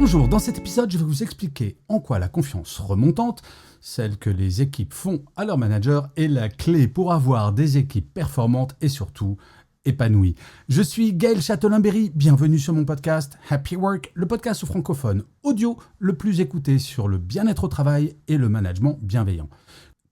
Bonjour, dans cet épisode, je vais vous expliquer en quoi la confiance remontante, celle que les équipes font à leur manager, est la clé pour avoir des équipes performantes et surtout épanouies. Je suis Gaël Châtelain-Berry, bienvenue sur mon podcast Happy Work, le podcast francophone audio le plus écouté sur le bien-être au travail et le management bienveillant.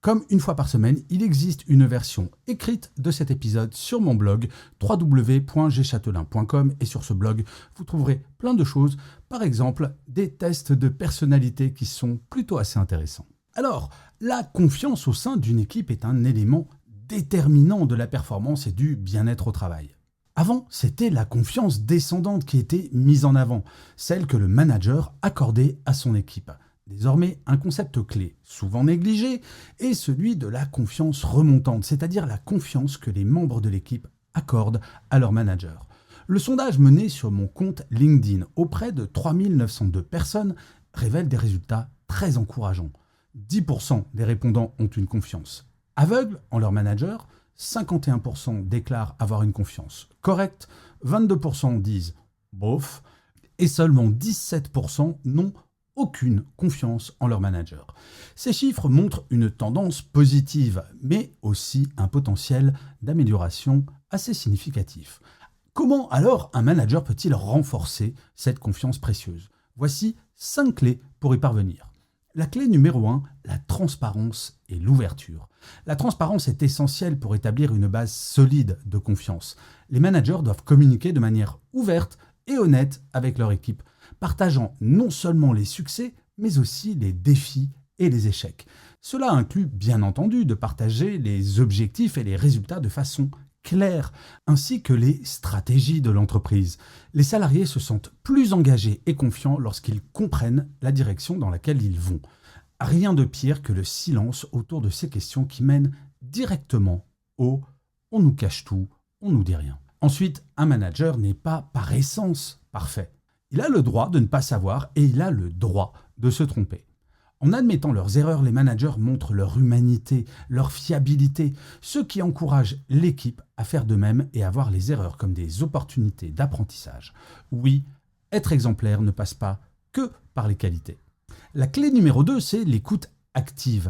Comme une fois par semaine, il existe une version écrite de cet épisode sur mon blog www.gchatelain.com et sur ce blog, vous trouverez plein de choses, par exemple des tests de personnalité qui sont plutôt assez intéressants. Alors, la confiance au sein d'une équipe est un élément déterminant de la performance et du bien-être au travail. Avant, c'était la confiance descendante qui était mise en avant, celle que le manager accordait à son équipe. Désormais, un concept clé, souvent négligé, est celui de la confiance remontante, c'est-à-dire la confiance que les membres de l'équipe accordent à leur manager. Le sondage mené sur mon compte LinkedIn auprès de 3902 personnes révèle des résultats très encourageants. 10% des répondants ont une confiance aveugle en leur manager, 51% déclarent avoir une confiance correcte, 22% disent bof, et seulement 17% n'ont aucune confiance en leur manager. Ces chiffres montrent une tendance positive, mais aussi un potentiel d'amélioration assez significatif. Comment alors un manager peut-il renforcer cette confiance précieuse ? Voici 5 clés pour y parvenir. La clé numéro 1, la transparence et l'ouverture. La transparence est essentielle pour établir une base solide de confiance. Les managers doivent communiquer de manière ouverte et honnête avec leur équipe, partageant non seulement les succès, mais aussi les défis et les échecs. Cela inclut bien entendu de partager les objectifs et les résultats de façon claire, ainsi que les stratégies de l'entreprise. Les salariés se sentent plus engagés et confiants lorsqu'ils comprennent la direction dans laquelle ils vont. Rien de pire que le silence autour de ces questions qui mènent directement au « on nous cache tout, on nous dit rien ». Ensuite, un manager n'est pas par essence parfait. Il a le droit de ne pas savoir et il a le droit de se tromper. En admettant leurs erreurs, les managers montrent leur humanité, leur fiabilité, ce qui encourage l'équipe à faire de même et à voir les erreurs comme des opportunités d'apprentissage. Oui, être exemplaire ne passe pas que par les qualités. La clé numéro 2, c'est l'écoute active.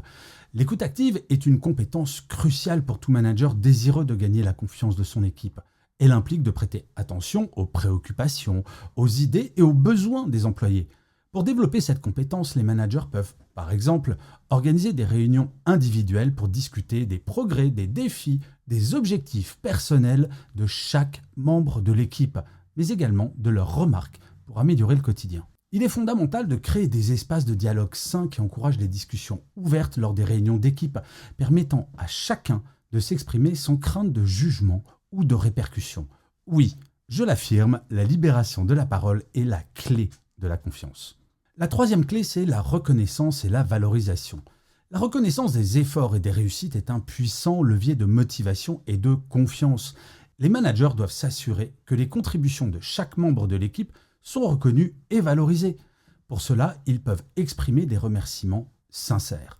L'écoute active est une compétence cruciale pour tout manager désireux de gagner la confiance de son équipe. Elle implique de prêter attention aux préoccupations, aux idées et aux besoins des employés. Pour développer cette compétence, les managers peuvent, par exemple, organiser des réunions individuelles pour discuter des progrès, des défis, des objectifs personnels de chaque membre de l'équipe, mais également de leurs remarques pour améliorer le quotidien. Il est fondamental de créer des espaces de dialogue sains qui encouragent les discussions ouvertes lors des réunions d'équipe, permettant à chacun de s'exprimer sans crainte de jugement ou de répercussions. Oui, je l'affirme, la libération de la parole est la clé de la confiance. La troisième clé, c'est la reconnaissance et la valorisation. La reconnaissance des efforts et des réussites est un puissant levier de motivation et de confiance. Les managers doivent s'assurer que les contributions de chaque membre de l'équipe sont reconnues et valorisées. Pour cela, ils peuvent exprimer des remerciements sincères.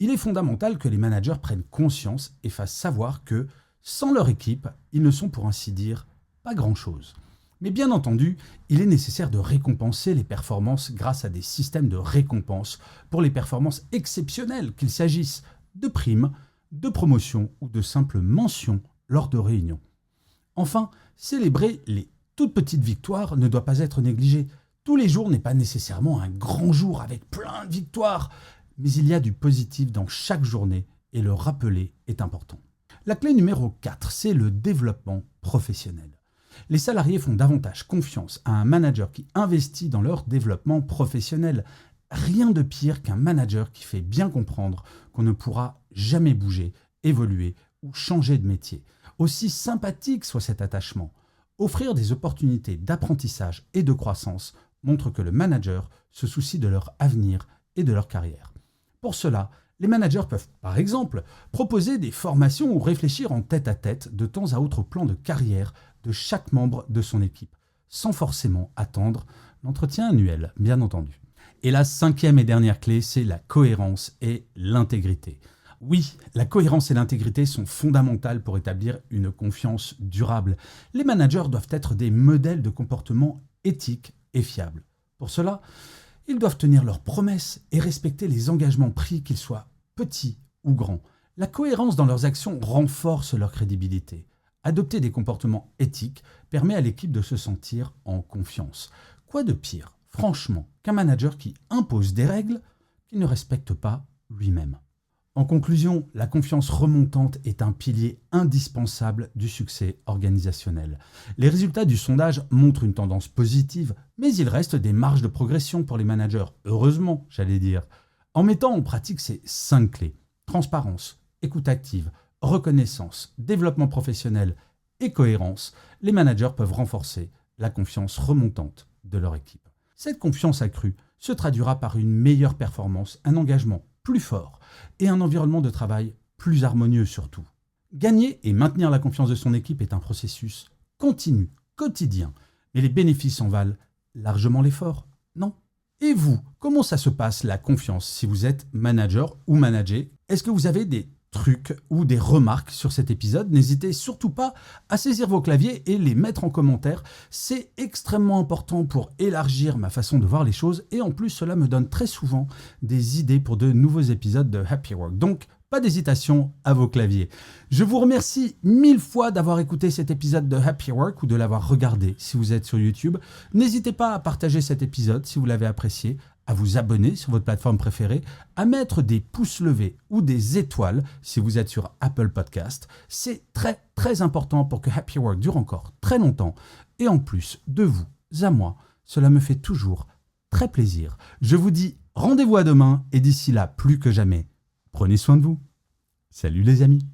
Il est fondamental que les managers prennent conscience et fassent savoir que, sans leur équipe, ils ne sont pour ainsi dire pas grand-chose. Mais bien entendu, il est nécessaire de récompenser les performances grâce à des systèmes de récompense pour les performances exceptionnelles, qu'il s'agisse de primes, de promotions ou de simples mentions lors de réunions. Enfin, célébrer les toutes petites victoires ne doit pas être négligé. Tous les jours n'est pas nécessairement un grand jour avec plein de victoires, mais il y a du positif dans chaque journée et le rappeler est important. La clé numéro 4, c'est le développement professionnel. Les salariés font davantage confiance à un manager qui investit dans leur développement professionnel. Rien de pire qu'un manager qui fait bien comprendre qu'on ne pourra jamais bouger, évoluer ou changer de métier. Aussi sympathique soit cet attachement, offrir des opportunités d'apprentissage et de croissance montre que le manager se soucie de leur avenir et de leur carrière. Pour cela, les managers peuvent, par exemple, proposer des formations ou réfléchir en tête-à-tête de temps à autre au plan de carrière de chaque membre de son équipe, sans forcément attendre l'entretien annuel, bien entendu. Et la cinquième et dernière clé, c'est la cohérence et l'intégrité. Oui, la cohérence et l'intégrité sont fondamentales pour établir une confiance durable. Les managers doivent être des modèles de comportement éthiques et fiables. Pour cela, ils doivent tenir leurs promesses et respecter les engagements pris, qu'ils soient petits ou grands. La cohérence dans leurs actions renforce leur crédibilité. Adopter des comportements éthiques permet à l'équipe de se sentir en confiance. Quoi de pire, franchement, qu'un manager qui impose des règles qu'il ne respecte pas lui-même? En conclusion, la confiance remontante est un pilier indispensable du succès organisationnel. Les résultats du sondage montrent une tendance positive, mais il reste des marges de progression pour les managers, heureusement, j'allais dire. En mettant en pratique ces 5 clés, transparence, écoute active, reconnaissance, développement professionnel et cohérence, les managers peuvent renforcer la confiance remontante de leur équipe. Cette confiance accrue se traduira par une meilleure performance, un engagement plus fort et un environnement de travail plus harmonieux surtout. Gagner et maintenir la confiance de son équipe est un processus continu, quotidien, mais les bénéfices en valent largement l'effort, non? Et vous, comment ça se passe la confiance si vous êtes manager ou manager? Est-ce que vous avez des trucs ou des remarques sur cet épisode? N'hésitez surtout pas à saisir vos claviers et les mettre en commentaire. C'est extrêmement important pour élargir ma façon de voir les choses et en plus cela me donne très souvent des idées pour de nouveaux épisodes de Happy Work. Donc pas d'hésitation à vos claviers. Je vous remercie 1000 fois d'avoir écouté cet épisode de Happy Work ou de l'avoir regardé si vous êtes sur YouTube. N'hésitez pas à partager cet épisode si vous l'avez apprécié, à vous abonner sur votre plateforme préférée, à mettre des pouces levés ou des étoiles si vous êtes sur Apple Podcast. C'est très très important pour que Happy Work dure encore très longtemps. Et en plus, de vous à moi, cela me fait toujours très plaisir. Je vous dis rendez-vous à demain et d'ici là, plus que jamais, prenez soin de vous. Salut les amis.